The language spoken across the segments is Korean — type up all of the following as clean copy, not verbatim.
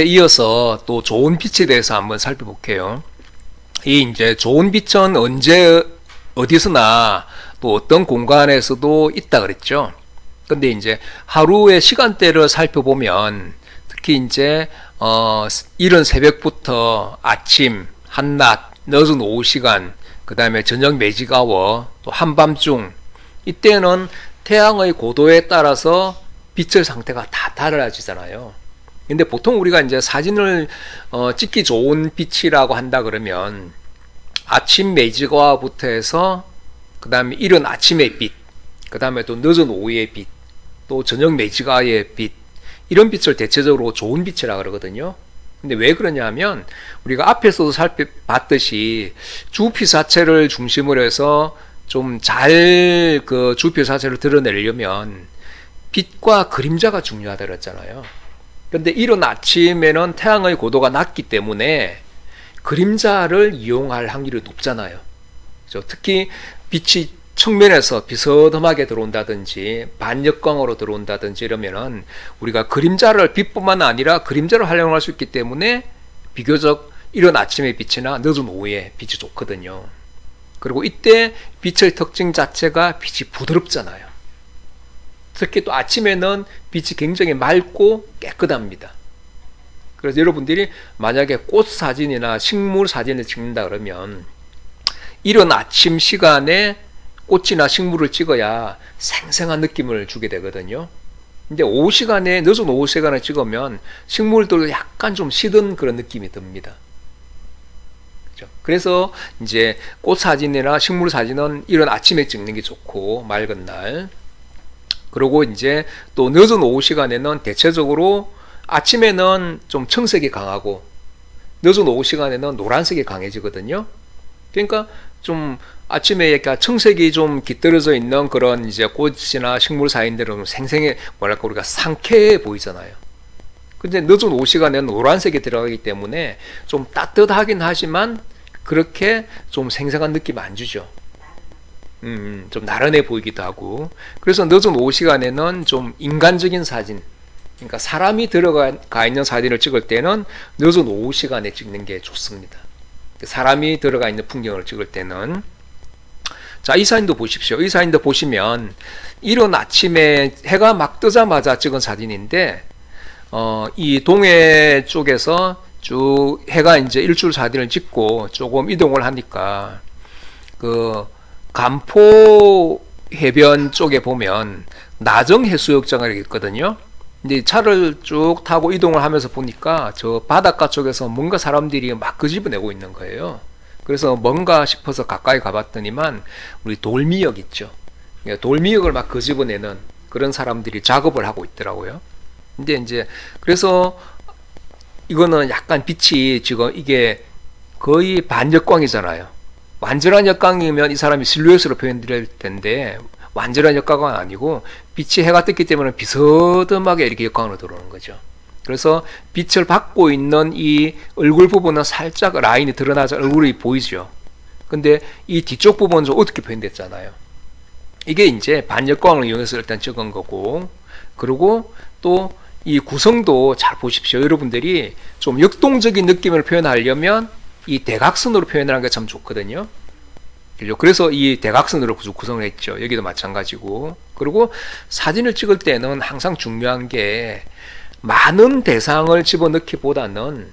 이어서 또 좋은 빛에 대해서 한번 살펴볼게요. 이 이제 좋은 빛은 언제 어디서나 또 어떤 공간에서도 있다 그랬죠. 근데 이제 하루의 시간대를 살펴보면 특히 이제 이른 새벽부터 아침, 한낮, 늦은 오후 시간, 그 다음에 저녁 매직아워, 또 한밤중, 이때는 태양의 고도에 따라서 빛의 상태가 다 달라지잖아요. 근데 보통 우리가 이제 사진을 찍기 좋은 빛이라고 한다 그러면 아침 매직아워부터 해서 그 다음에 이른 아침의 빛, 그 다음에 또 늦은 오후의 빛, 또 저녁 매직아워의 빛, 이런 빛을 대체적으로 좋은 빛이라 그러거든요. 근데 왜 그러냐면 우리가 앞에서도 살펴봤듯이 주빛 자체를 중심으로 해서 좀 잘 그 주빛 자체를 드러내려면 빛과 그림자가 중요하다 그랬잖아요. 근데 이른 아침에는 태양의 고도가 낮기 때문에 그림자를 이용할 확률이 높잖아요. 그렇죠? 특히 빛이 측면에서 비스듬하게 들어온다든지 반역광으로 들어온다든지 이러면은 우리가 그림자를 빛뿐만 아니라 그림자를 활용할 수 있기 때문에 비교적 이른 아침의 빛이나 늦은 오후에 빛이 좋거든요. 그리고 이때 빛의 특징 자체가 빛이 부드럽잖아요. 특히 또 아침에는 빛이 굉장히 맑고 깨끗합니다. 그래서 여러분들이 만약에 꽃 사진이나 식물 사진을 찍는다 그러면 이른 아침 시간에 꽃이나 식물을 찍어야 생생한 느낌을 주게 되거든요. 근데 오후 시간에, 늦은 오후 시간에 찍으면 식물들도 약간 좀 시든 그런 느낌이 듭니다. 그렇죠? 그래서 이제 꽃 사진이나 식물 사진은 이른 아침에 찍는 게 좋고, 맑은 날. 그리고 이제 또 늦은 오후 시간에는 대체적으로 아침에는 좀 청색이 강하고 늦은 오후 시간에는 노란색이 강해지거든요. 그러니까 좀 아침에 약간 청색이 좀 깃들어져 있는 그런 이제 꽃이나 식물 사인들은 생생해, 뭐랄까 우리가 상쾌해 보이잖아요. 근데 늦은 오후 시간에는 노란색이 들어가기 때문에 좀 따뜻하긴 하지만 그렇게 좀 생생한 느낌 안 주죠. 좀 나른해 보이기도 하고. 그래서 늦은 오후 시간에는 좀 인간적인 사진, 그러니까 사람이 들어가 있는 사진을 찍을 때는 늦은 오후 시간에 찍는 게 좋습니다. 사람이 들어가 있는 풍경을 찍을 때는. 자, 이 사진도 보십시오. 이 사진도 보시면 이른 아침에 해가 막 뜨자마자 찍은 사진인데 이 동해 쪽에서 쭉 해가 이제 일출 사진을 찍고 조금 이동을 하니까 그 간포 해변 쪽에 보면 나정 해수욕장이 있거든요. 근데 차를 쭉 타고 이동을 하면서 보니까 저 바닷가 쪽에서 뭔가 사람들이 막 끄집어내고 있는 거예요. 그래서 뭔가 싶어서 가까이 가봤더니만 우리 돌미역 있죠. 돌미역을 막 끄집어내는 그런 사람들이 작업을 하고 있더라고요. 근데 이제 그래서 이거는 약간 빛이 지금 이게 거의 반역광이잖아요. 완전한 역광이면 이 사람이 실루엣으로 표현될 텐데 완전한 역광은 아니고 빛이 해가 떴기 때문에 비스듬하게 이렇게 역광으로 들어오는 거죠. 그래서 빛을 받고 있는 이 얼굴 부분은 살짝 라인이 드러나서 얼굴이 보이죠. 근데 이 뒤쪽 부분은 좀 어둡게 표현됐잖아요. 이게 이제 반역광을 이용해서 일단 찍은 거고, 그리고 또 이 구성도 잘 보십시오. 여러분들이 좀 역동적인 느낌을 표현하려면 이 대각선으로 표현하는 게 참 좋거든요. 그래서 이 대각선으로 구성을 했죠. 여기도 마찬가지고. 그리고 사진을 찍을 때는 항상 중요한 게 많은 대상을 집어넣기보다는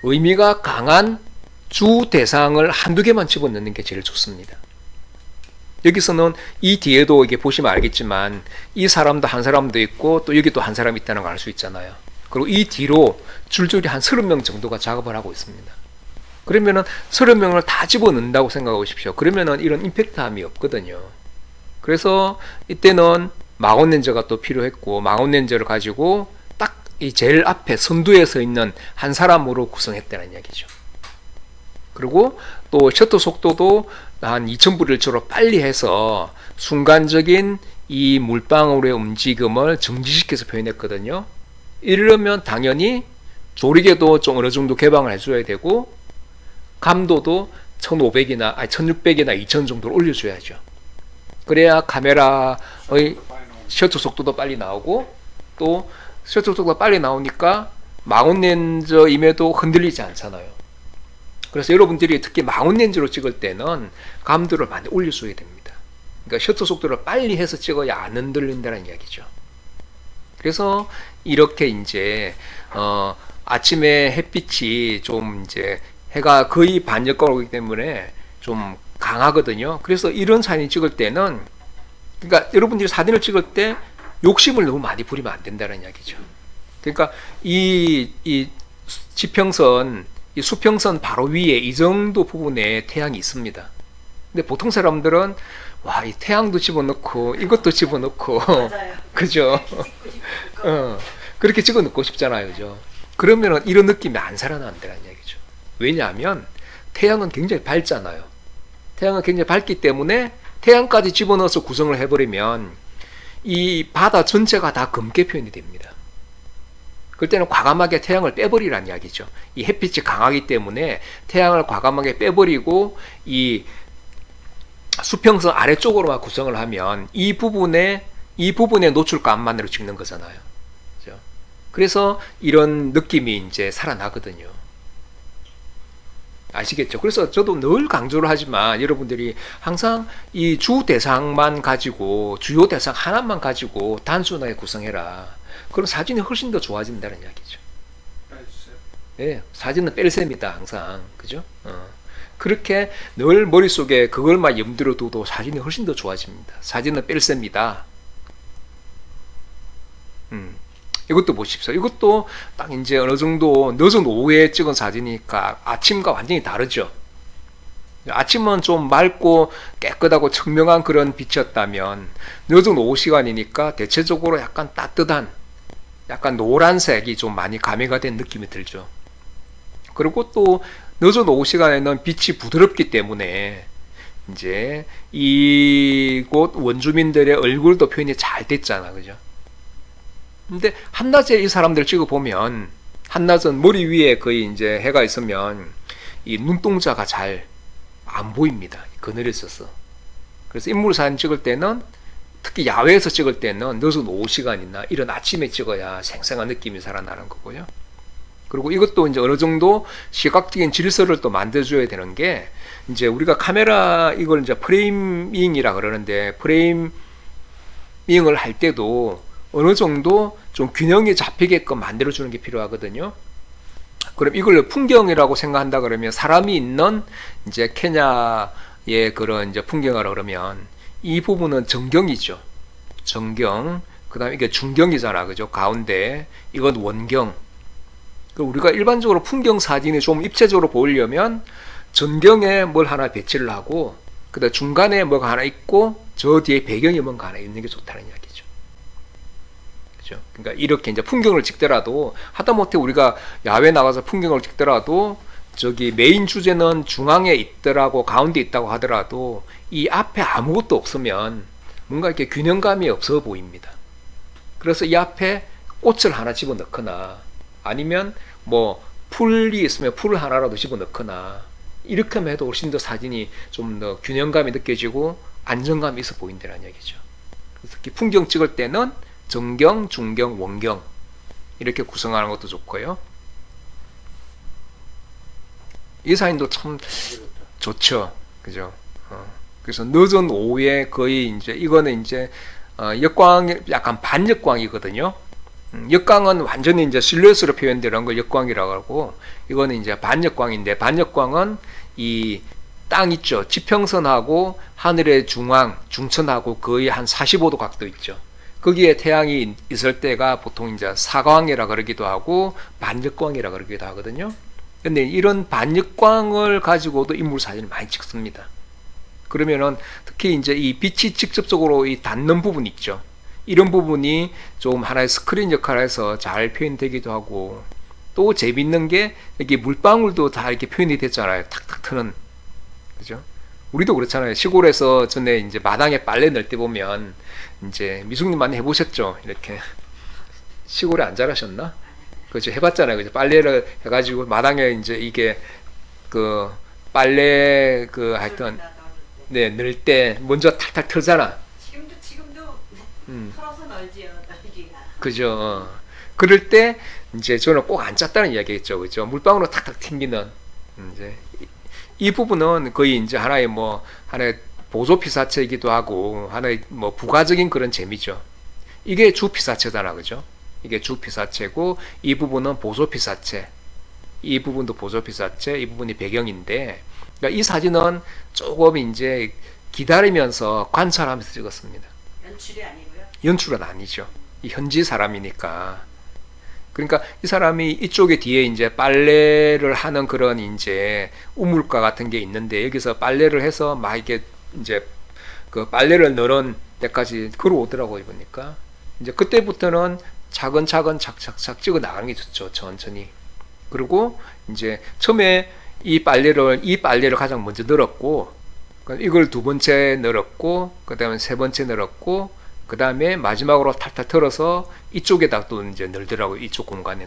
의미가 강한 주 대상을 한두 개만 집어넣는 게 제일 좋습니다. 여기서는 이 뒤에도 이게 보시면 알겠지만 이 사람도 한 사람도 있고 또 여기 또 한 사람이 있다는 걸 알 수 있잖아요. 그리고 이 뒤로 줄줄이 한 30명 정도가 작업을 하고 있습니다. 그러면은 30명을 다 집어넣는다고 생각해 보십시오. 그러면은 이런 임팩트함이 없거든요. 그래서 이때는 마운 렌저가 또 필요했고, 마운 렌저를 가지고 딱 이 제일 앞에 선두에 서 있는 한 사람으로 구성했다는 이야기죠. 그리고 또 셔터 속도도 한 2000브렐츠로 빨리 해서 순간적인 이 물방울의 움직임을 정지시켜서 표현했거든요. 이러면 당연히 조리개도 좀 어느 정도 개방을 해줘야 되고, 감도도 1500이나 1600이나 2000 정도로 올려줘야죠. 그래야 카메라의 셔터 속도도 빨리 나오고, 또 셔터 속도가 빨리 나오니까 망원렌즈임에도 흔들리지 않잖아요. 그래서 여러분들이 특히 망원렌즈로 찍을 때는 감도를 많이 올려줘야 됩니다. 그러니까 셔터 속도를 빨리 해서 찍어야 안 흔들린다는 이야기죠. 그래서 이렇게 이제 아침에 햇빛이 좀 이제 해가 거의 반역광으로 오기 때문에 좀 강하거든요. 그래서 이런 사진 찍을 때는, 그러니까 여러분들이 사진을 찍을 때 욕심을 너무 많이 부리면 안 된다는 이야기죠. 그러니까 이 지평선, 이 수평선 바로 위에 이 정도 부분에 태양이 있습니다. 근데 보통 사람들은 와, 이 태양도 집어넣고 이것도 집어넣고 그죠? 그렇게 집어넣고 싶잖아요, 그죠? 그러면은 이런 느낌이 안 살아난다는 얘기죠. 왜냐하면 태양은 굉장히 밝잖아요. 태양은 굉장히 밝기 때문에 태양까지 집어넣어서 구성을 해버리면 이 바다 전체가 다 검게 표현이 됩니다. 그럴 때는 과감하게 태양을 빼버리라는 이야기죠. 이 햇빛이 강하기 때문에 태양을 과감하게 빼버리고 이 수평선 아래쪽으로만 구성을 하면 이 부분에 노출감만으로 찍는 거잖아요. 그렇죠? 그래서 이런 느낌이 이제 살아나거든요. 아시겠죠? 그래서 저도 늘 강조를 하지만 여러분들이 항상 이 주 대상만 가지고, 주요 대상 하나만 가지고 단순하게 구성해라. 그럼 사진이 훨씬 더 좋아진다는 이야기죠. 예, 사진은 뺄셈이다, 항상. 그죠? 그렇게 늘 머릿속에 그걸만 염두로 두도 사진이 훨씬 더 좋아집니다. 사진은 뺄셈이다. 이것도 보십시오. 이것도 딱 이제 어느 정도 늦은 오후에 찍은 사진이니까 아침과 완전히 다르죠. 아침은 좀 맑고 깨끗하고 청명한 그런 빛이었다면 늦은 오후 시간이니까 대체적으로 약간 따뜻한, 약간 노란색이 좀 많이 가미가 된 느낌이 들죠. 그리고 또 늦은 오후 시간에는 빛이 부드럽기 때문에 이제 이곳 원주민들의 얼굴도 표현이 잘 됐잖아, 그죠? 근데 한낮에 이 사람들 찍어보면, 한낮은 머리 위에 거의 이제 해가 있으면 이 눈동자가 잘 안 보입니다. 그늘에 있어서. 그래서 인물 사진 찍을 때는, 특히 야외에서 찍을 때는 늦은 오후 시간이나 이런 아침에 찍어야 생생한 느낌이 살아나는 거고요. 그리고 이것도 이제 어느 정도 시각적인 질서를 또 만들어줘야 되는 게, 이제 우리가 카메라 이걸 이제 프레이밍이라 그러는데, 프레이밍을 할 때도 어느 정도 좀 균형이 잡히게끔 만들어주는 게 필요하거든요. 그럼 이걸 풍경이라고 생각한다 그러면, 사람이 있는 이제 케냐의 그런 이제 풍경이라 그러면 이 부분은 정경이죠. 정경. 그 다음에 이게 중경이잖아, 그죠? 가운데. 이건 원경. 우리가 일반적으로 풍경 사진이 좀 입체적으로 보이려면 전경에 뭘 하나 배치를 하고, 그다음 중간에 뭐가 하나 있고, 저 뒤에 배경이 뭔가 하나 있는 게 좋다는 이야기죠. 그죠? 그러니까 이렇게 이제 풍경을 찍더라도, 하다못해 우리가 야외 나가서 풍경을 찍더라도 저기 메인 주제는 중앙에 있더라고, 가운데 있다고 하더라도 이 앞에 아무것도 없으면 뭔가 이렇게 균형감이 없어 보입니다. 그래서 이 앞에 꽃을 하나 집어넣거나, 아니면 뭐 풀이 있으면 풀을 하나라도 집어넣거나, 이렇게 해도 훨씬 더 사진이 좀 더 균형감이 느껴지고 안정감이 있어 보인다는 얘기죠. 특히 풍경 찍을 때는 정경, 중경, 원경 이렇게 구성하는 것도 좋고요. 이 사진도 참 좋죠, 그죠? 그래서 늦은 오후에 거의 이제 이거는 이제 역광, 약간 반역광이거든요. 역광은 완전히 이제 실루엣으로 표현되는 걸 역광이라고 하고, 이거는 이제 반역광인데, 반역광은 이 땅 있죠. 지평선하고 하늘의 중천하고 거의 한 45도 각도 있죠. 거기에 태양이 있을 때가 보통 이제 사광이라 그러기도 하고 반역광이라 그러기도 하거든요. 근데 이런 반역광을 가지고도 인물 사진을 많이 찍습니다. 그러면은 특히 이제 이 빛이 직접적으로 이 닿는 부분 있죠. 이런 부분이 좀 하나의 스크린 역할을 해서 잘 표현되기도 하고, 또 재밌는 게 이게 물방울도 다 이렇게 표현이 됐잖아요. 탁탁 트는. 그죠? 우리도 그렇잖아요. 시골에서 전에 이제 마당에 빨래 넣을 때 보면, 이제 미숙님 많이 해보셨죠? 이렇게 시골에 안 자라셨나? 그죠? 해봤잖아요. 그죠? 빨래를 해가지고 마당에 이제 이게 그 빨래 그 하여튼 네, 넣을 때 먼저 탈탈 털잖아. 지금도 털어서 널지요, 널지가. 그죠? 그럴 때 이제 저는 꼭 안 짰다는 이야기겠죠, 그죠? 물방울로 탁탁 튕기는 이제 이 부분은 거의 이제 하나의 보조 피사체이기도 하고 하나의 뭐 부가적인 그런 재미죠. 이게 주 피사체잖아, 그죠? 이게 주 피사체고 이 부분은 보조 피사체. 이 부분도 보조 피사체, 이 부분이 배경인데, 그러니까 이 사진은 조금 이제 기다리면서 관찰하면서 찍었습니다. 연출이 아니고요. 연출은 아니죠. 이 현지 사람이니까. 그러니까 이 사람이 이쪽에 뒤에 이제 빨래를 하는 그런 이제 우물가 같은 게 있는데 여기서 빨래를 해서 막 이게 이제 그 빨래를 넣은 데까지 걸어오더라고요, 보니까. 이제 그때부터는 차근차근 착착착 찍어 나가는 게 좋죠, 천천히. 그리고 이제 처음에 이 빨래를 가장 먼저 넣었고, 이걸 두 번째 넣었고, 그 다음에 세 번째 넣었고, 그 다음에 마지막으로 탈탈 털어서 이쪽에다 또 이제 넣더라고요. 이쪽 공간에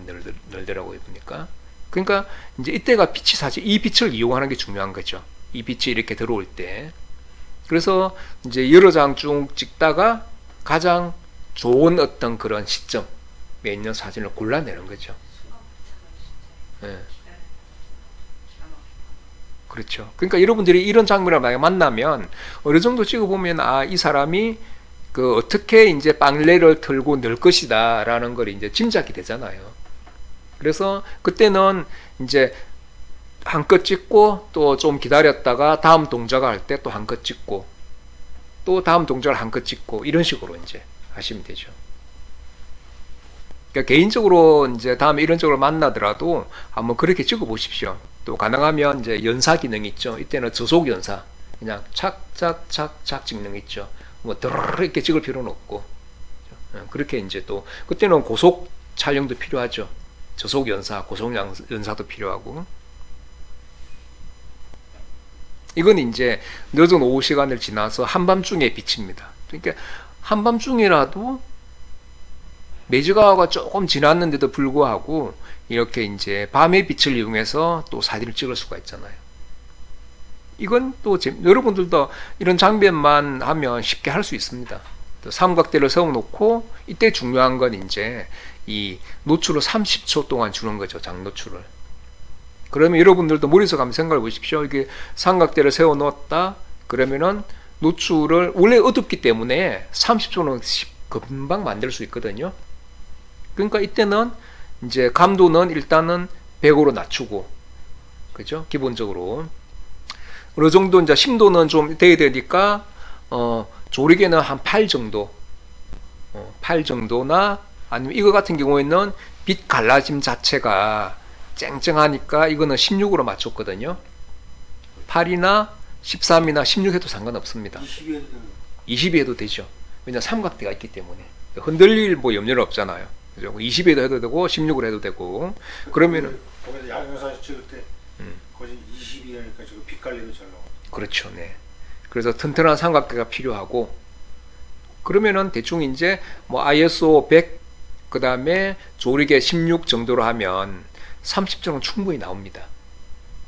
넣더라고요, 보니까. 그러니까 이제 이때가 빛이 사실 이 빛을 이용하는 게 중요한 거죠. 이 빛이 이렇게 들어올 때. 그래서 이제 여러 장 쭉 찍다가 가장 좋은 어떤 그런 시점에 있는 사진을 골라내는 거죠. 네. 그렇죠. 그러니까 여러분들이 이런 장면을 만약 만나면 어느 정도 찍어보면 이 사람이 그 어떻게 이제 빨래를 털고 넣을 것이다라는 걸 이제 짐작이 되잖아요. 그래서 그때는 이제 한껏 찍고 또 좀 기다렸다가 다음 동작을 할 때 또 한껏 찍고 또 다음 동작을 한껏 찍고 이런 식으로 이제 하시면 되죠. 그러니까 개인적으로 이제 다음에 이런 쪽으로 만나더라도 한번 그렇게 찍어 보십시오. 또 가능하면 이제 연사 기능이 있죠. 이때는 저속 연사, 그냥 착착착착 찍는 게 있죠. 뭐 드르르 이렇게 찍을 필요는 없고, 그렇게 이제 또 그때는 고속 촬영도 필요하죠. 저속 연사, 고속 연사도 필요하고. 이건 이제 늦은 오후 시간을 지나서 한밤중에 빛입니다. 그러니까 한밤중이라도 매직아워가 조금 지났는데도 불구하고 이렇게 이제 밤의 빛을 이용해서 또 사진을 찍을 수가 있잖아요. 이건 또 여러분들도 이런 장면만 하면 쉽게 할 수 있습니다. 삼각대를 세워놓고 이때 중요한 건 이제 이 노출을 30초 동안 주는 거죠. 장노출을. 그러면 여러분들도 머릿속에 한번 생각해 보십시오. 이게 삼각대를 세워놓았다 그러면은 노출을 원래 어둡기 때문에 30초는 금방 만들 수 있거든요. 그러니까 이때는 이제 감도는 일단은 100으로 낮추고, 그죠? 기본적으로 어느 정도 이제 심도는 좀 돼야 되니까 조리개는 한 8 정도, 8 정도나 아니면 이거 같은 경우에는 빛 갈라짐 자체가 쨍쨍하니까 이거는 16으로 맞췄거든요. 8이나 13이나 16 해도 상관없습니다. 20 해도 되죠. 왜냐 삼각대가 있기 때문에 흔들릴 뭐 염려는 없잖아요. 그죠? 20에도 해도 되고 16으로 해도 되고. 그러면은 거기서 야경사진 찍을 때 거기 20이라니까 지금 빛깔리도 잘 나와. 그렇죠, 네. 그래서 튼튼한 삼각대가 필요하고, 그러면은 대충 이제 뭐 ISO 100 그 다음에 조리개 16 정도로 하면 30초는 충분히 나옵니다.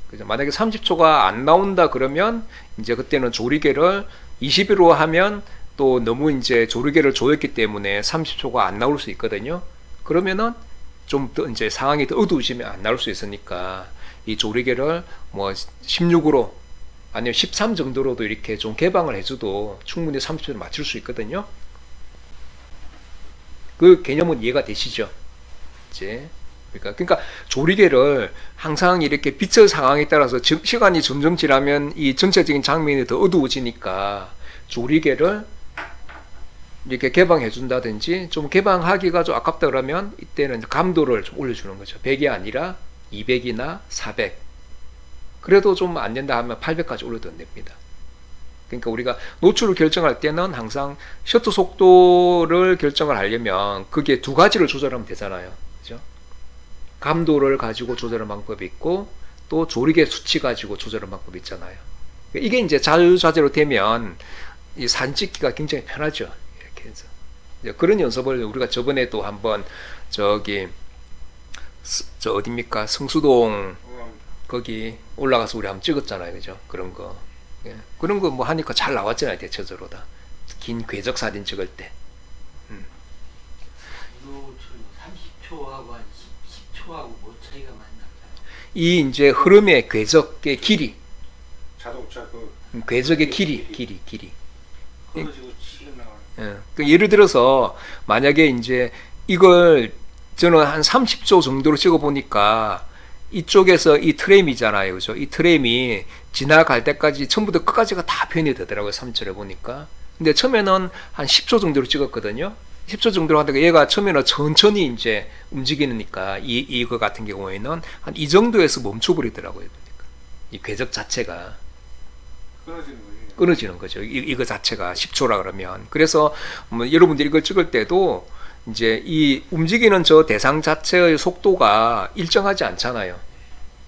그죠? 만약에 30초가 안 나온다 그러면 이제 그때는 조리개를 20으로 하면 또 너무 이제 조리개를 조였기 때문에 30초가 안 나올 수 있거든요. 그러면은 좀 더 이제 상황이 더 어두우시면 안 나올 수 있으니까 이 조리개를 뭐 16으로 아니면 13 정도로도 이렇게 좀 개방을 해줘도 충분히 30초를 맞출 수 있거든요. 그 개념은 이해가 되시죠? 이제 그러니까 조리개를 항상 이렇게 빛의 상황에 따라서 시간이 점점 지나면 이 전체적인 장면이 더 어두워지니까 조리개를 이렇게 개방해 준다든지, 좀 개방하기가 좀 아깝다 그러면 이때는 감도를 좀 올려주는 거죠. 100이 아니라 200이나 400. 그래도 좀 안 된다 하면 800까지 올려도 됩니다. 그러니까 우리가 노출을 결정할 때는 항상 셔터 속도를 결정을 하려면 그게 두 가지를 조절하면 되잖아요. 그죠? 감도를 가지고 조절하는 방법이 있고 또 조리개 수치 가지고 조절하는 방법이 있잖아요. 이게 이제 자유자재로 되면 이 사진 찍기가 굉장히 편하죠. 이렇게 해서 그런 연습을 우리가 저번에도 한번 저 어딥니까 성수동 거기 올라가서 우리 한번 찍었잖아요, 그죠? 그런 거, 예. 그런 거 뭐 하니까 잘 나왔잖아요, 대체적으로 다. 긴 궤적 사진 찍을 때. 이거 30초하고 한 10초하고 뭐 차이가 많이 날까요? 이 이제 흐름의 궤적의 길이, 자동차 그 궤적의 길이. 끊어지고 치고 나가는. 예. 그 예를 들어서 만약에 이제 이걸 저는 한 30초 정도로 찍어 보니까 이쪽에서 이 트램이잖아요, 그죠? 이 트램이 지나갈 때까지 전부터 끝까지가 다 표현이 되더라고요, 3초를 보니까. 근데 처음에는 한 10초 정도로 찍었거든요. 10초 정도로 하다가 얘가 처음에는 천천히 이제 움직이니까 이거 같은 경우에는 한 이 정도에서 멈춰버리더라고요, 보니까. 이 궤적 자체가 끊어지는 거예요. 끊어지는 거죠. 이거 자체가 10초라 그러면. 그래서 뭐 여러분들이 이걸 찍을 때도 이제 이 움직이는 저 대상 자체의 속도가 일정하지 않잖아요.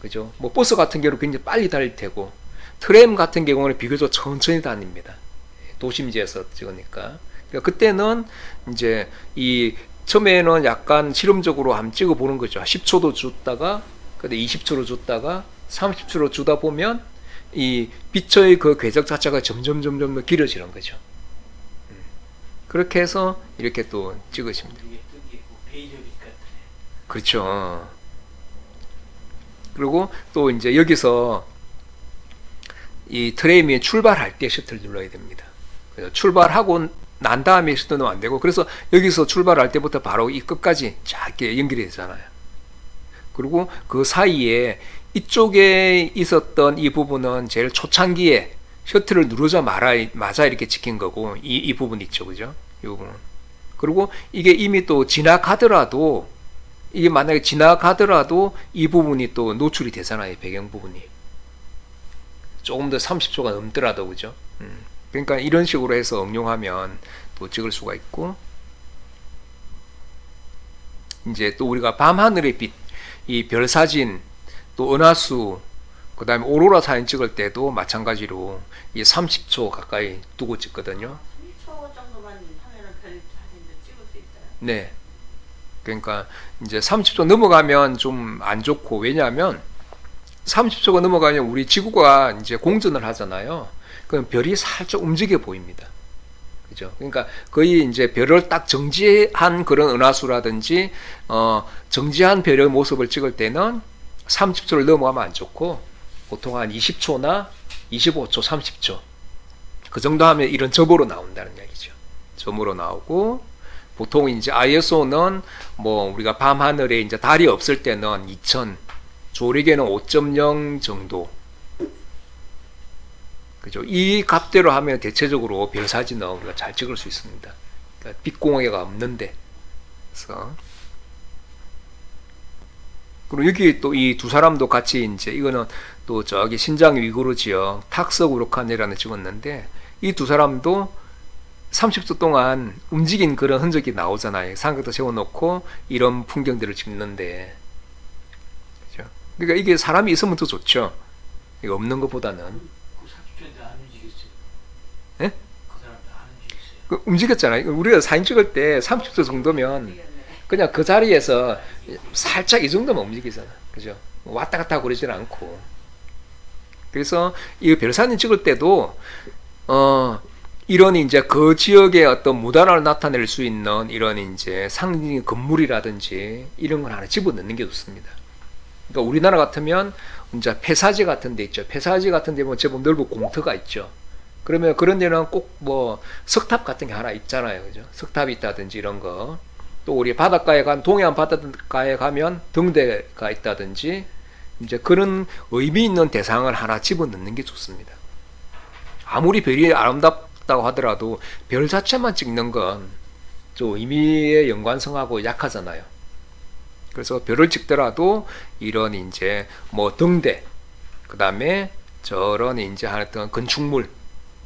그죠? 뭐 버스 같은 경우는 굉장히 빨리 달릴 테고 트램 같은 경우는 비교적 천천히 다닙니다. 도심지에서 찍으니까. 그러니까 그때는 이제 이 처음에는 약간 실험적으로 한번 찍어보는 거죠. 10초도 줬다가 근데 20초로 줬다가 30초로 주다 보면 이 빛의 그 궤적 자체가 점점 더 길어지는 거죠. 그렇게 해서 이렇게 또 찍으시면 돼요. 이게 뜨기 뭐 베이저빛 같은. 그렇죠. 그리고 또 이제 여기서 이 트램이 출발할 때 셔틀 눌러야 됩니다. 그래서 출발하고 난 다음에 셔틀 넣으면 안 되고, 그래서 여기서 출발할 때부터 바로 이 끝까지 짧게 연결이 되잖아요. 그리고 그 사이에 이쪽에 있었던 이 부분은 제일 초창기에 셔틀을 누르자마자 이렇게 찍힌 거고, 이 부분 있죠, 그죠? 이 부분은. 그리고 이게 이미 또 지나가더라도, 이게 만약에 지나가더라도 이 부분이 또 노출이 되잖아요, 배경 부분이. 조금 더 30초가 넘더라도, 그죠? 그러니까 이런 식으로 해서 응용하면 또 찍을 수가 있고, 이제 또 우리가 밤하늘의 빛, 이 별 사진, 또 은하수, 그 다음에 오로라 사진 찍을 때도 마찬가지로 이 30초 가까이 두고 찍거든요. 1초 정도만 하면은 별 사진도 찍을 수 있어요. 네. 그러니까 이제 30초 넘어가면 좀 안 좋고, 왜냐하면 30초가 넘어가면 우리 지구가 이제 공전을 하잖아요. 그럼 별이 살짝 움직여 보입니다. 그죠? 그러니까 거의 이제 별을 딱 정지한 그런 은하수라든지, 정지한 별의 모습을 찍을 때는 30초를 넘어가면 안 좋고, 보통 한 20초나 25초, 30초. 그 정도 하면 이런 점으로 나온다는 얘기죠. 점으로 나오고, 보통 이제 ISO는 뭐 우리가 밤하늘에 이제 달이 없을 때는 2000, 조리개는 5.0 정도. 그죠? 이 값대로 하면 대체적으로 별 사진은 우리가 잘 찍을 수 있습니다. 그러니까 빛공해가 없는데. 그래서. 그리고 여기 또 이 두 사람도 같이 이제 이거는 또 저기 신장 위구르 지역 탁서구르칸이라는 찍었는데, 이 두 사람도 30초 동안 움직인 그런 흔적이 나오잖아요. 삼각도 세워놓고 이런 풍경들을 찍는데. 그죠? 그러니까 이게 사람이 있으면 더 좋죠. 이거 없는 것보다는. 그 30초인데 안 움직였어요. 예? 그 사람도 안 움직였어요. 그 움직였잖아요. 우리가 사진 찍을 때 30초 정도면 그냥 그 자리에서 살짝 이 정도만 움직이잖아. 그죠? 왔다 갔다 그러지는 않고. 그래서 이 별사진 찍을 때도, 이런 이제 그 지역의 어떤 무단을 나타낼 수 있는 이런 이제 상징 건물이라든지 이런 걸 하나 집어넣는 게 좋습니다. 그러니까 우리나라 같으면 이제 폐사지 같은 데 있죠. 폐사지 같은 데 보면 제법 넓은 공터가 있죠. 그러면 그런 데는 꼭 뭐 석탑 같은 게 하나 있잖아요. 그죠? 석탑이 있다든지 이런 거. 또 우리 바닷가에 동해안 바닷가에 가면 등대가 있다든지 이제 그런 의미 있는 대상을 하나 집어넣는 게 좋습니다. 아무리 별이 아름답다고 하더라도 별 자체만 찍는 건 좀 의미의 연관성하고 약하잖아요. 그래서 별을 찍더라도 이런 이제 뭐 등대, 그 다음에 저런 이제 하여튼 건축물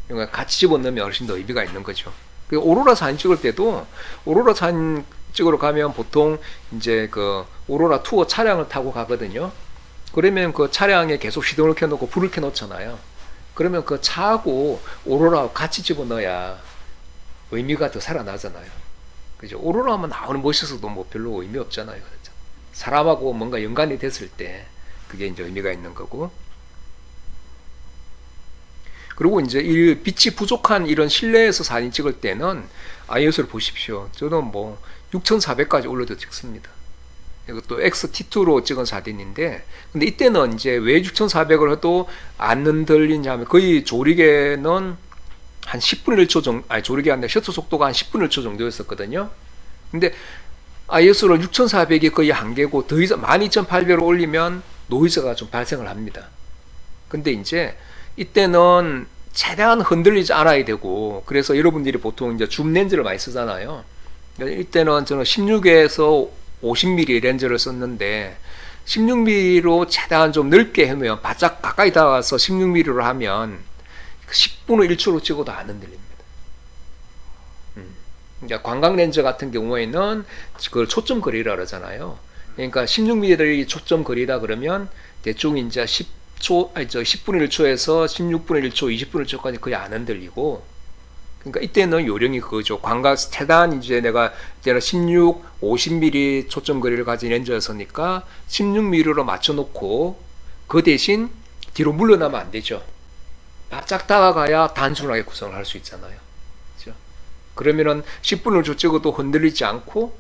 이런 거 같이 집어넣으면 훨씬 더 의미가 있는 거죠. 오로라 사진 찍을 때도 오로라 사진 찍으러 가면 보통 이제 그 오로라 투어 차량을 타고 가거든요. 그러면 그 차량에 계속 시동을 켜놓고 불을 켜놓잖아요. 그러면 그 차하고 오로라하고 같이 집어넣어야 의미가 더 살아나잖아요. 그죠? 오로라만 나오는 모습에서도 뭐 별로 의미 없잖아요. 그렇죠? 사람하고 뭔가 연관이 됐을 때 그게 이제 의미가 있는 거고. 그리고 이제 이 빛이 부족한 이런 실내에서 사진 찍을 때는 ISO를 보십시오. 저는 뭐 6400까지 올려도 찍습니다. 이것도 XT2로 찍은 사진인데, 근데 이때는 이제 왜 6400을 해도 안 흔들리냐 하면 거의 조리개는 한 10분의 1초 정도, 아니 조리개 아니라 셔터 속도가 한 10분의 1초 정도였었거든요. 근데 ISO를 6400이 거의 한계고 더 이상 12800으로 올리면 노이즈가 좀 발생을 합니다. 근데 이제 이때는 최대한 흔들리지 않아야 되고, 그래서 여러분들이 보통 이제 줌 렌즈를 많이 쓰잖아요. 이때는 저는 16에서 50mm 렌즈를 썼는데 16mm로 최대한 좀 넓게 해놓으면 바짝 가까이 다가가서 16mm로 하면 10분의 1초로 찍어도 안 흔들립니다. 그러니까 관광 렌즈 같은 경우에는 그걸 초점 거리라 그러잖아요. 그러니까 16mm를 초점 거리다 그러면 대충 이제 10분의 1초에서 16분의 1초, 20분의 1초까지 거의 안 흔들리고, 그러니까 이때는 요령이 그거죠. 광각 최대한 이제 내가 이때는 16, 50mm 초점 거리를 가진 렌즈였으니까 16mm로 맞춰놓고 그 대신 뒤로 물러나면 안 되죠. 바짝 다가가야 단순하게 구성을 할 수 있잖아요. 그렇죠? 그러면은 10분을 줘 찍어도 흔들리지 않고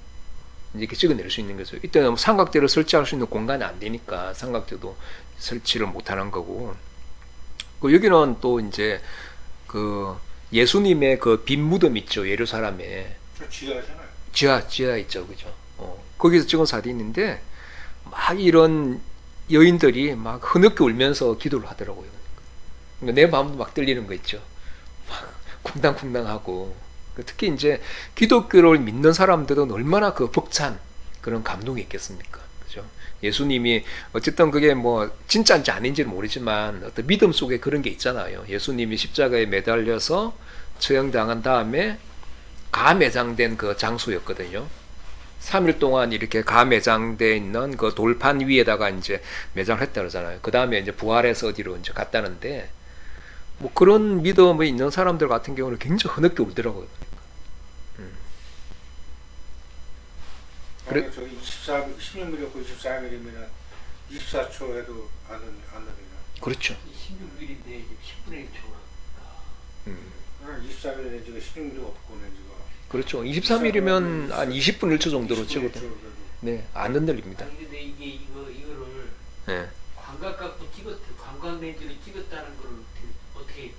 이렇게 찍어낼 수 있는 거죠. 이때는 삼각대를 설치할 수 있는 공간이 안 되니까 삼각대도 설치를 못 하는 거고. 그 여기는 또 이제 그 예수님의 그 빈 무덤 있죠. 예루살렘에. 저 지하잖아요. 지하 있죠. 그죠? 거기서 찍은 사진인데 막 이런 여인들이 막 흐느껴 울면서 기도를 하더라고요. 그러니까 내 마음도 막 떨리는 거 있죠. 막 쿵당쿵당하고. 특히 이제 기독교를 믿는 사람들은 얼마나 그 벅찬 그런 감동이 있겠습니까? 그죠? 예수님이 어쨌든 그게 뭐 진짜인지 아닌지는 모르지만 어떤 믿음 속에 그런 게 있잖아요. 예수님이 십자가에 매달려서 처형당한 다음에 가매장된 그 장소였거든요. 3일 동안 이렇게 가매장돼 있는 그 돌판 위에다가 이제 매장을 했다 그러잖아요. 그 다음에 이제 부활해서 어디로 이제 갔다는데, 뭐 그런 믿음이 있는 사람들 같은 경우는 굉장히 흐느껴 울더라고요. 그래 저기 16mm였고 24mm면 24초 해도 안 되냐? 그렇죠. 16mm인데 10분의 1초. 24mm 렌즈가 16mm 없고 렌즈가. 그렇죠. 23mm면 한 20분 1초 정도로 찍어도 네, 안 흔들립니다. 아니 근데 이거를 네. 광각 갖고 관광 렌즈를 찍었다는 걸 어떻게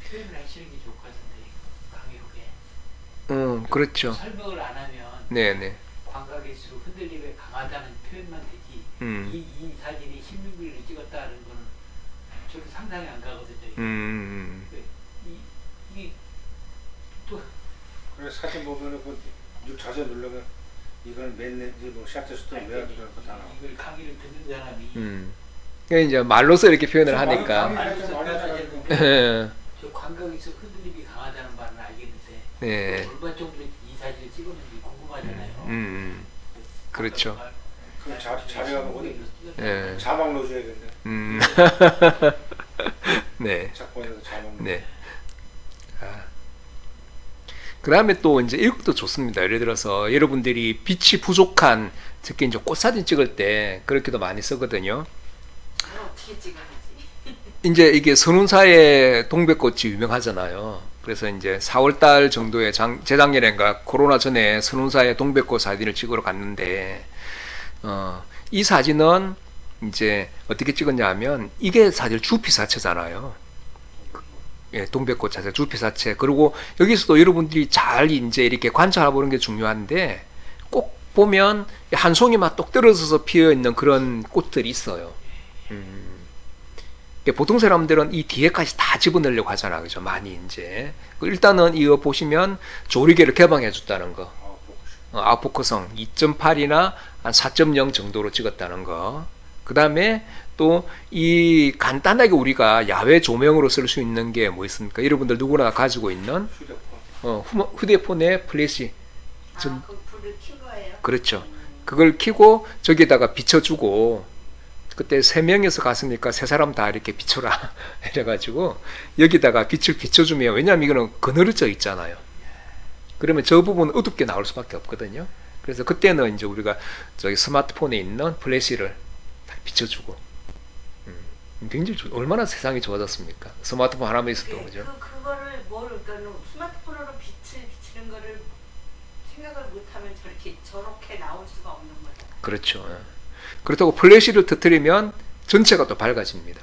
표현을 하시는 게 좋을 것 같은데, 강의록에. 그렇죠. 설명을 안 하면 네네. 광각일수록 흔들림이 강하다는 표현만 되지. 이 사진이 16mm를 찍었다는 거는 저도 상상이 안 가거든요. 또 그래 사진 보면은 그 자세히 누르면 이건 맨 렌즈 뭐 샤터 스톱 몇 들어가 다 나와. 이걸 강의를 듣는 사람이 그러니까 이제 말로서 이렇게 표현을 하니까. 저 광각에서 흔들림이 강하다는 말은 알겠는데 네. 얼마 정도 이 사진을 찍었는지 궁금하잖아요. 그렇죠. 그럼 자료가 어디? 네. 자막 넣어줘야겠네. 네. 작품에서 자막. 네. 그 다음에 또 이제 이것도 좋습니다. 예를 들어서 여러분들이 빛이 부족한, 특히 이제 꽃사진 찍을 때 그렇게도 많이 쓰거든요. 어떻게 찍어야지? 이제 이게 선운사의 동백꽃이 유명하잖아요. 그래서 이제 4월달 정도에 재작년인가 코로나 전에 선운사의 동백꽃 사진을 찍으러 갔는데, 이 사진은 이제 어떻게 찍었냐 하면 이게 사실 주피사체잖아요. 예, 동백꽃 자체 주피사체. 그리고 여기서도 여러분들이 잘 이제 이렇게 관찰해 보는 게 중요한데, 꼭 보면 한 송이만 똑 떨어져서 피어 있는 그런 꽃들이 있어요. 보통 사람들은 이 뒤에까지 다 집어넣으려고 하잖아, 그죠? 많이 이제. 일단은 이거 보시면 조리개를 개방해 줬다는 거. 아웃포커성 2.8이나 한 4.0 정도로 찍었다는 거. 그 다음에 또 이 간단하게 우리가 야외 조명으로 쓸 수 있는 게 뭐 있습니까? 여러분들 누구나 가지고 있는 휴대폰의 플래시. 그 불을 킨 거예요? 그렇죠. 그걸 켜고 저기에다가 비춰주고, 그때 3명이서 갔으니까 3사람 다 이렇게 비춰라 이래가지고 여기다가 빛을 비춰주면, 왜냐하면 이거는 그늘져 있잖아요. 그러면 저 부분은 어둡게 나올 수밖에 없거든요. 그래서 그때는 이제 우리가 저기 스마트폰에 있는 플래시를 다 비춰주고, 굉장히 얼마나 세상이 좋아졌습니까? 스마트폰 하나만 있어도, 그죠? 그거를 그러니까 스마트폰으로 빛을 비치는 거를 생각을 못하면 저렇게 나올 수가 없는 거예요. 그렇죠. 예. 그렇다고 플래시를 터뜨리면 전체가 또 밝아집니다.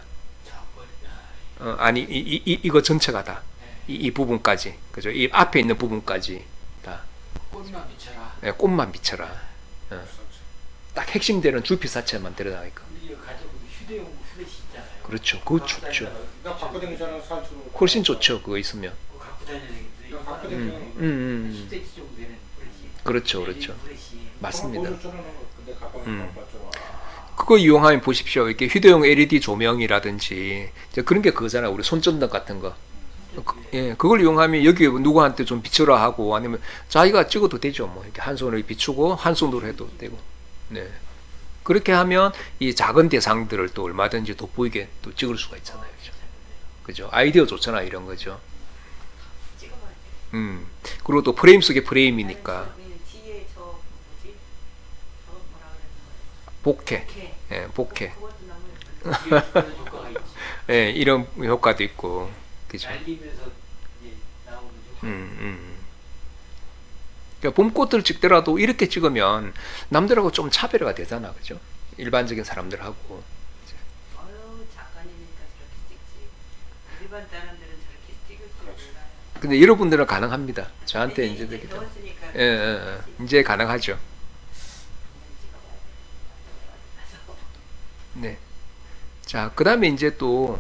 아니 이거 전체가 다 이 부분까지, 그죠? 이 앞에 있는 부분까지 다 꽃만 비춰라. 예, 꽃만 비춰라. 예. 딱 핵심되는 주피사체만 드러나 있고. 우리가 가지고 휴대용 플래시 있잖아요. 그렇죠. 그거 좋죠. 나 갖고 다니잖아 산수로. 훨씬 좋죠. 그거 있으면. 그거 갖고 다니는 게 나 갖고 다니는 10cm 정도 되는 플래시. 그렇죠, 그렇죠. 플래시. 맞습니다. 근데 갖고 봤죠. 그거 이용하면 보십시오. 이렇게 휴대용 LED 조명이라든지 이제 그런 게 그거잖아요. 우리 손전등 같은 거. 예, 그걸 이용하면 여기 누구한테 좀 비추라 하고 아니면 자기가 찍어도 되죠. 뭐 이렇게 한 손으로 비추고 한 손으로 해도 되고. 네. 그렇게 하면 이 작은 대상들을 또 얼마든지 돋보이게 또 찍을 수가 있잖아요. 그죠? 그죠? 아이디어 좋잖아 이런 거죠. 찍어봐야 돼. 그리고 또 프레임 속에 프레임이니까 뒤에 저 뭐지? 저 뭐라 그러는 복해. 거예요? 예, 복해. 그것도 너무 예쁘다. 그런 효과가 있지. 예, 이런 효과도 있고. 그죠? 날리면서 이제 나오는 효과. 그러니까 봄꽃을 찍더라도 이렇게 찍으면 남들하고 좀 차별화가 되잖아, 그죠? 일반적인 사람들하고. 어휴 작가님이니까 저렇게 찍지. 일반 사람들은 저렇게 찍을 줄 몰라요. 근데 여러분들은 가능합니다. 저한테 이제 되기 때문에. 넣었으니까 이제 가능하죠. 네. 자, 그 다음에 이제 또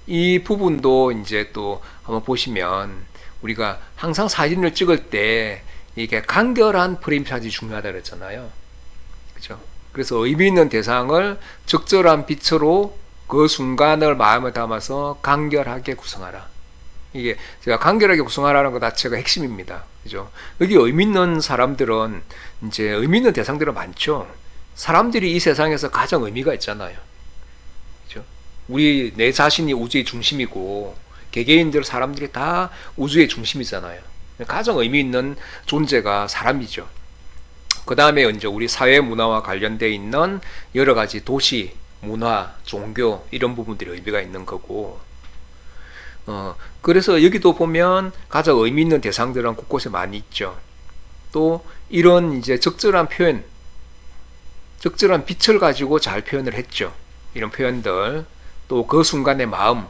이 부분도 이제 또 한번 보시면 우리가 항상 사진을 찍을 때 이게 간결한 프레임 샷이 중요하다 그랬잖아요. 그죠? 그래서 의미 있는 대상을 적절한 빛으로 그 순간을 마음에 담아서 간결하게 구성하라. 이게 제가 간결하게 구성하라는 것 자체가 핵심입니다. 그죠? 여기 의미 있는 사람들은 이제 의미 있는 대상들은 많죠. 사람들이 이 세상에서 가장 의미가 있잖아요. 그죠? 우리 내 자신이 우주의 중심이고 개개인들 사람들이 다 우주의 중심이잖아요. 가장 의미 있는 존재가 사람이죠. 그 다음에 이제 우리 사회 문화와 관련되어 있는 여러 가지 도시, 문화, 종교 이런 부분들이 의미가 있는 거고. 그래서 여기도 보면 가장 의미 있는 대상들은 곳곳에 많이 있죠. 또 이런 이제 적절한 표현, 적절한 빛을 가지고 잘 표현을 했죠. 이런 표현들. 또 그 순간의 마음.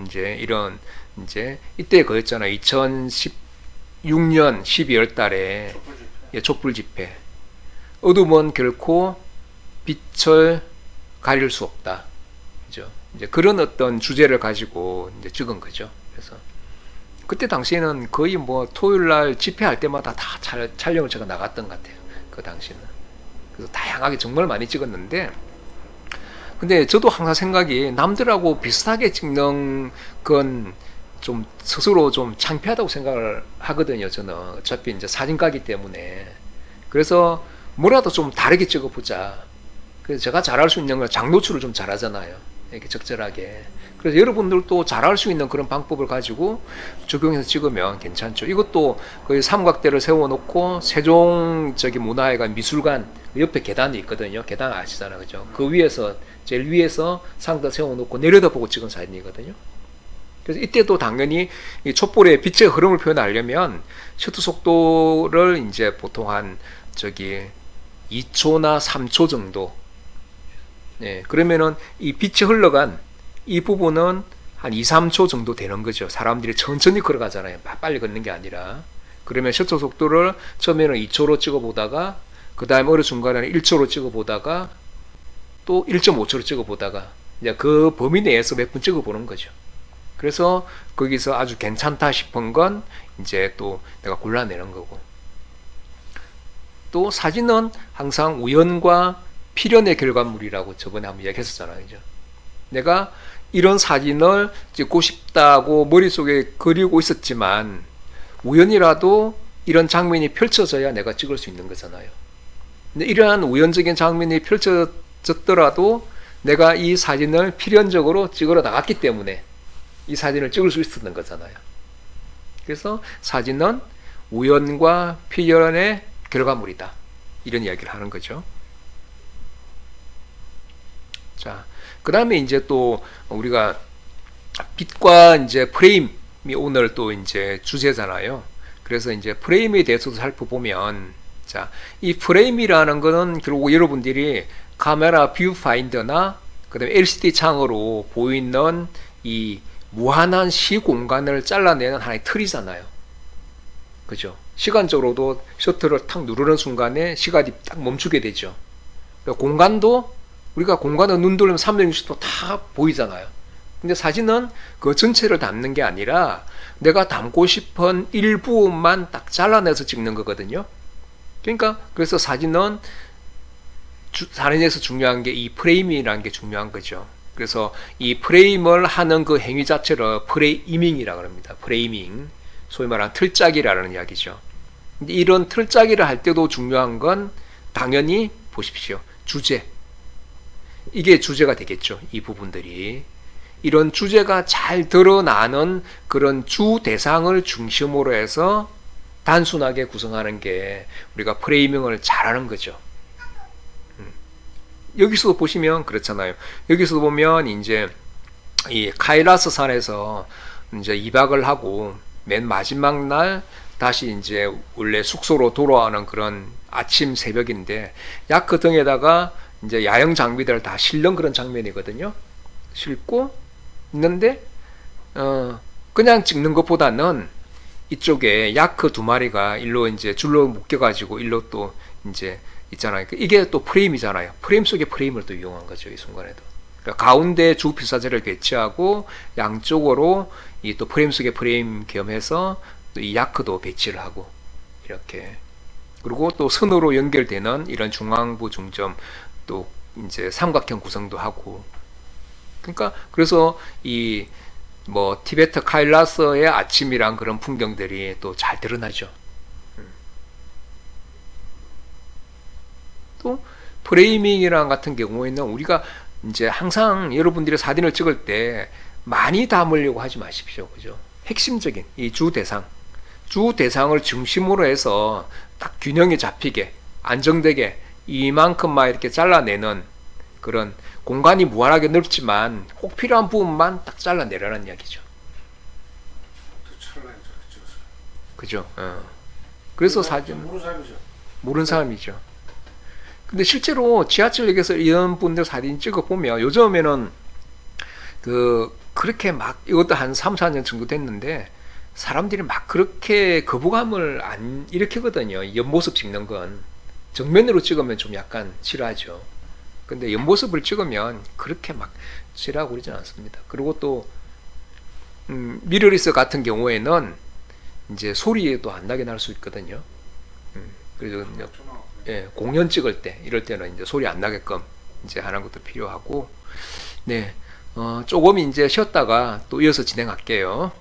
이제 이런 이제 이때 그랬잖아요. 2016년 12월 달에 촛불 집회. 어둠은 결코 빛을 가릴 수 없다. 그죠? 이제 그런 어떤 주제를 가지고 이제 찍은 거죠. 그래서 그때 당시에는 거의 뭐 토요일 날 집회할 때마다 다 촬영을 제가 나갔던 것 같아요. 그 당시는. 그래서 다양하게 정말 많이 찍었는데, 근데 저도 항상 생각이 남들하고 비슷하게 찍는 건 좀 스스로 좀 창피하다고 생각을 하거든요. 저는 어차피 이제 사진가기 때문에. 그래서 뭐라도 좀 다르게 찍어보자. 그래서 제가 잘할 수 있는 건 장노출을 좀 잘하잖아요. 이렇게 적절하게. 그래서 여러분들도 잘할 수 있는 그런 방법을 가지고 적용해서 찍으면 괜찮죠. 이것도 거의 삼각대를 세워놓고 세종 문화회관 미술관 옆에 계단이 있거든요. 계단 아시잖아요, 그죠? 그 위에서 제일 위에서 상자 세워놓고 내려다보고 찍은 사진이거든요. 그래서 이때도 당연히 이 촛불의 빛의 흐름을 표현하려면 셔터 속도를 이제 보통 한 2초나 3초 정도. 네, 그러면은 이 빛이 흘러간 이 부분은 한 2, 3초 정도 되는 거죠. 사람들이 천천히 걸어가잖아요. 빨리 걷는 게 아니라. 그러면 셔터 속도를 처음에는 2초로 찍어보다가 그 다음에 어느 순간에는 1초로 찍어보다가 또 1.5초로 찍어보다가 이제 그 범위 내에서 몇 분 찍어보는 거죠. 그래서 거기서 아주 괜찮다 싶은 건 이제 또 내가 골라내는 거고. 또 사진은 항상 우연과 필연의 결과물이라고 저번에 한번 얘기했었잖아요. 그죠? 내가 이런 사진을 찍고 싶다고 머릿속에 그리고 있었지만 우연이라도 이런 장면이 펼쳐져야 내가 찍을 수 있는 거잖아요. 근데 이러한 우연적인 장면이 펼쳐졌더라도 내가 이 사진을 필연적으로 찍으러 나갔기 때문에 이 사진을 찍을 수 있었던 거잖아요. 그래서 사진은 우연과 필연의 결과물이다. 이런 이야기를 하는 거죠. 자, 그 다음에 이제 또 우리가 빛과 이제 프레임이 오늘 또 이제 주제잖아요. 그래서 이제 프레임에 대해서도 살펴보면, 자, 이 프레임이라는 거는 결국 여러분들이 카메라 뷰파인더나 그다음에 LCD 창으로 보이는 이 무한한 시공간을 잘라내는 하나의 틀이잖아요. 그죠? 시간적으로도 셔터를 탁 누르는 순간에 시간이 딱 멈추게 되죠. 공간도 우리가 공간을 눈 돌리면 360도 다 보이잖아요. 근데 사진은 그 전체를 담는 게 아니라 내가 담고 싶은 일부분만 딱 잘라내서 찍는 거거든요. 그러니까 그래서 사진은 사진에서 중요한 게 이 프레임이라는 게 중요한 거죠. 그래서 이 프레임을 하는 그 행위 자체를 프레이밍이라고 합니다. 프레이밍, 소위 말하는 틀짜기라는 이야기죠. 근데 이런 틀짜기를 할 때도 중요한 건 당연히 보십시오. 주제. 이게 주제가 되겠죠. 이 부분들이. 이런 주제가 잘 드러나는 그런 주 대상을 중심으로 해서 단순하게 구성하는 게 우리가 프레이밍을 잘하는 거죠. 여기서도 보시면 그렇잖아요. 여기서 보면 이제 이 카일라스 산에서 이제 2박을 하고 맨 마지막 날 다시 이제 원래 숙소로 돌아오는 그런 아침 새벽인데 야크 등에다가 이제 야영 장비들을 다 실는 그런 장면이거든요. 싣고 있는데 그냥 찍는 것보다는 이쪽에 야크 2마리가 일로 이제 줄로 묶여가지고 일로 또 이제 있잖아요. 이게 또 프레임이잖아요. 프레임 속에 프레임을 또 이용한 거죠. 이 순간에도. 그러니까 가운데 주 필사제를 배치하고 양쪽으로 이 또 프레임 속에 프레임 겸해서 또 이 야크도 배치를 하고 이렇게. 그리고 또 선으로 연결되는 이런 중앙부 중점 또 이제 삼각형 구성도 하고. 그러니까 그래서 이 뭐 티베트 카일라스의 아침이란 그런 풍경들이 또 잘 드러나죠. 또 프레이밍이랑 같은 경우에는 우리가 이제 항상 여러분들이 사진을 찍을 때 많이 담으려고 하지 마십시오. 그죠? 핵심적인 이 주 대상을 중심으로 해서 딱 균형이 잡히게 안정되게 이만큼만 이렇게 잘라내는 그런 공간이 무한하게 넓지만 꼭 필요한 부분만 딱 잘라내라는 이야기죠. 그죠? 그래서 사진 모르는 사람이죠. 모르는 사람이죠. 근데 실제로 지하철역에서 이런 분들 사진 찍어 보면 요즘에는 그렇게 막 이것도 한 3, 4년 정도 됐는데 사람들이 막 그렇게 거부감을 안 일으키거든요. 옆모습 찍는 건 정면으로 찍으면 좀 약간 싫어하죠. 근데 옆모습을 찍으면 그렇게 막 싫어하고 그러진 않습니다. 그리고 또 미러리스 같은 경우에는 이제 소리도 안 나게 날 수 있거든요. 그래서 예, 공연 찍을 때 이럴 때는 이제 소리 안 나게끔 이제 하는 것도 필요하고, 네, 조금 이제 쉬었다가 또 이어서 진행할게요.